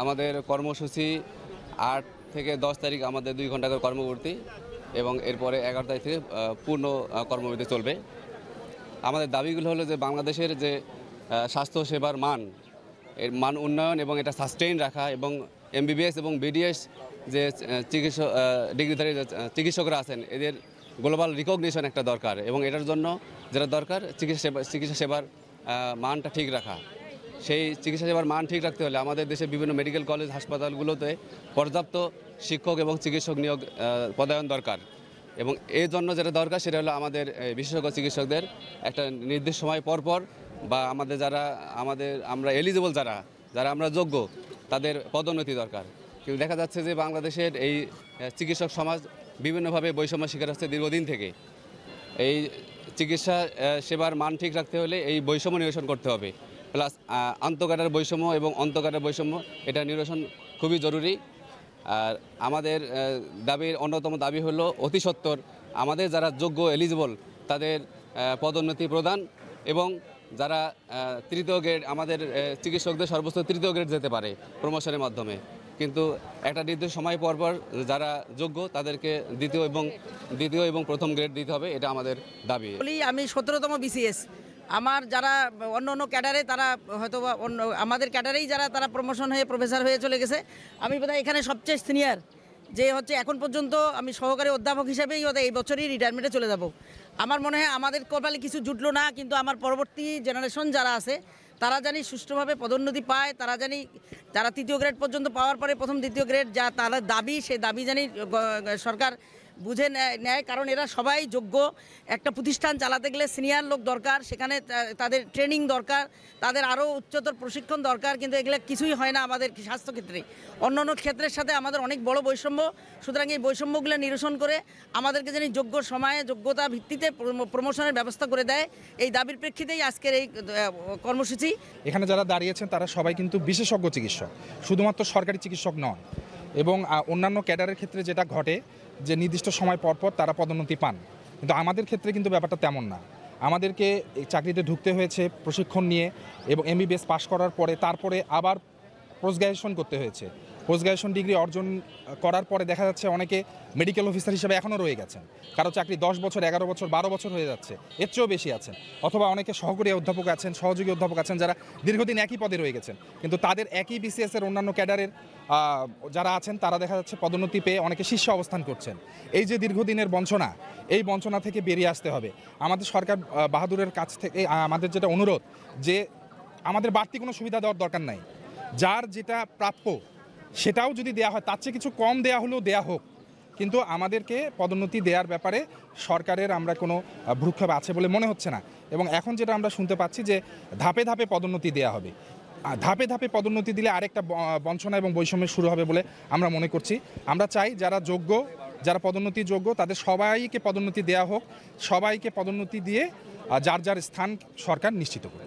আমাদের কর্মসূচি 8 থেকে 10 তারিখ আমাদের 2 ঘন্টা করে কর্মবিরতি এবং এরপরে 11 তারিখ থেকে পূর্ণ কর্মবিরতি চলবে। আমাদের দাবিগুলো হলো যে বাংলাদেশের যে স্বাস্থ্য সেবার এর মান উন্নয়ন এবং এটা সাস্টেইন রাখা এবং এমবিবিএস এবং বিডিএস যে ডিগ্রিধারী চিকিৎসকরা আছেন এদের গ্লোবাল রিকগনিশন একটা দরকার এবং এটার জন্য যেটা দরকার চিকিৎসা সেবার মানটা ঠিক রাখা। সেই চিকিৎসা সেবার মান ঠিক রাখতে হলে আমাদের দেশে বিভিন্ন মেডিকেল কলেজ হাসপাতালগুলোতে পর্যাপ্ত শিক্ষক এবং চিকিৎসক নিয়োগ পদায়ন দরকার এবং এর জন্য যেটা দরকার সেটা হলো আমাদের বিশেষজ্ঞ চিকিৎসকদের একটা নির্দিষ্ট সময় পর বা আমরা এলিজিবল যারা আমরা যোগ্য তাদের পদোন্নতি দরকার। কিন্তু দেখা যাচ্ছে যে বাংলাদেশের এই চিকিৎসক সমাজ বিভিন্নভাবে বৈষম্য শিকার হচ্ছে দীর্ঘদিন থেকে। এই চিকিৎসা সেবার মান ঠিক রাখতে হলে এই বৈষম্য নিরসন করতে হবে, প্লাস আন্তঃকাডার বৈষম্য এবং অন্তঃকাডার বৈষম্য এটা নিরসন খুবই জরুরি। আর আমাদের দাবির অন্যতম দাবি হলো অতি সত্বর আমাদের যারা যোগ্য এলিজিবল তাদের পদোন্নতি প্রদান এবং যারা তৃতীয় গ্রেড আমাদের চিকিৎসকদের সর্বোচ্চ তৃতীয় গ্রেড যেতে পারে প্রমোশনের মাধ্যমে, কিন্তু একটা নির্দিষ্ট সময় পর যারা যোগ্য তাদেরকে দ্বিতীয় এবং প্রথম গ্রেড দিতে হবে, এটা আমাদের দাবি। আমি 17তম বিসিএস। আমার যারা অন্য ক্যাডারে তারা হয়তো আমাদের ক্যাডারেই তারা প্রমোশন হয়ে প্রফেসর হয়ে চলে গেছে। আমি বোধহয় এখানে সবচেয়ে সিনিয়র যে হচ্ছে এখন পর্যন্ত আমি সহকারী অধ্যাপক হিসেবেই এই বছরই রিটায়ারমেন্টে চলে যাব। আমার মনে হয় আমাদের কপালে কিছু জুটলো না, কিন্তু আমার পরবর্তী জেনারেশন যারা আছে তারা জানি সুষ্ঠুভাবে পদোন্নতি পায়, তারা তৃতীয় গ্রেড পর্যন্ত পাওয়ার পরে প্রথম দ্বিতীয় গ্রেড যা তাদের দাবি সেই দাবি জানি সরকার বুঝে নেয়, কারণ এরা সবাই যোগ্য। একটা প্রতিষ্ঠান চালাতে গেলে সিনিয়র লোক দরকার, সেখানে তাদের ট্রেনিং দরকার, তাদের আরও উচ্চতর প্রশিক্ষণ দরকার, কিন্তু এগুলো কিছুই হয় না আমাদের স্বাস্থ্যক্ষেত্রে। অন্যান্য ক্ষেত্রের সাথে আমাদের অনেক বড় বৈষম্য। সুতরাং এই বৈষম্যগুলো নিরসন করে আমাদেরকে যেন যোগ্য সময়ে যোগ্যতা ভিত্তিতে প্রমোশনের ব্যবস্থা করে দেয়, এই দাবির প্রেক্ষিতেই আজকের এই কর্মসূচি। এখানে যারা দাঁড়িয়েছেন তারা সবাই কিন্তু বিশেষজ্ঞ চিকিৎসক, শুধুমাত্র সরকারি চিকিৎসক নয়। এবং অন্যান্য ক্যাডারের ক্ষেত্রে যেটা ঘটে যে নির্দিষ্ট সময় পর তারা পদোন্নতি পান, কিন্তু আমাদের ক্ষেত্রে কিন্তু ব্যাপারটা তেমন না। আমাদেরকে চাকরিতে ঢুকতে হয়েছে প্রশিক্ষণ নিয়ে এবং এমবিবিএস পাশ করার পরে তারপরে আবার পোস্ট গ্র্যাজুয়েশন করতে হয়েছে। পোস্ট গ্র্যাজুয়েশন ডিগ্রি অর্জন করার পরে দেখা যাচ্ছে অনেকে মেডিকেল অফিসার হিসেবে এখনও রয়ে গেছেন, কারো চাকরি 10 বছর 11 বছর 12 বছর হয়ে যাচ্ছে, এর চেয়েও বেশি আছেন। অথবা অনেকে সহকারী অধ্যাপক আছেন, সহযোগী অধ্যাপক আছেন যারা দীর্ঘদিন একই পদে রয়ে গেছেন, কিন্তু তাদের একই বিসিএসের অন্যান্য ক্যাডারের যারা আছেন তারা দেখা যাচ্ছে পদোন্নতি পেয়ে অনেকে শীর্ষে অবস্থান করছেন। এই যে দীর্ঘদিনের বঞ্চনা, এই বঞ্চনা থেকে বেরিয়ে আসতে হবে। আমাদের সরকার বাহাদুরের কাছ থেকে আমাদের যেটা অনুরোধ যে আমাদের বাড়তি কোনো সুবিধা দেওয়ার দরকার নাই, যার যেটা প্রাপ্য সেটাও যদি দেয়া হয় তার চেয়ে কিছু কম দেয়া হলেও দেয়া হোক, কিন্তু আমাদেরকে পদোন্নতি দেওয়ার ব্যাপারে সরকারের আমরা কোনো ভ্রুক্ষেপ আছে বলে মনে হচ্ছে না। এবং এখন যেটা আমরা শুনতে পাচ্ছি যে ধাপে ধাপে পদোন্নতি দেওয়া হবে, ধাপে ধাপে পদোন্নতি দিলে আরেকটা বঞ্চনা এবং বৈষম্য শুরু হবে বলে আমরা মনে করছি। আমরা চাই যারা পদোন্নতি যোগ্য তাদের সবাইকে পদোন্নতি দেওয়া হোক, সবাইকে পদোন্নতি দিয়ে যার স্থান সরকার নিশ্চিত করে।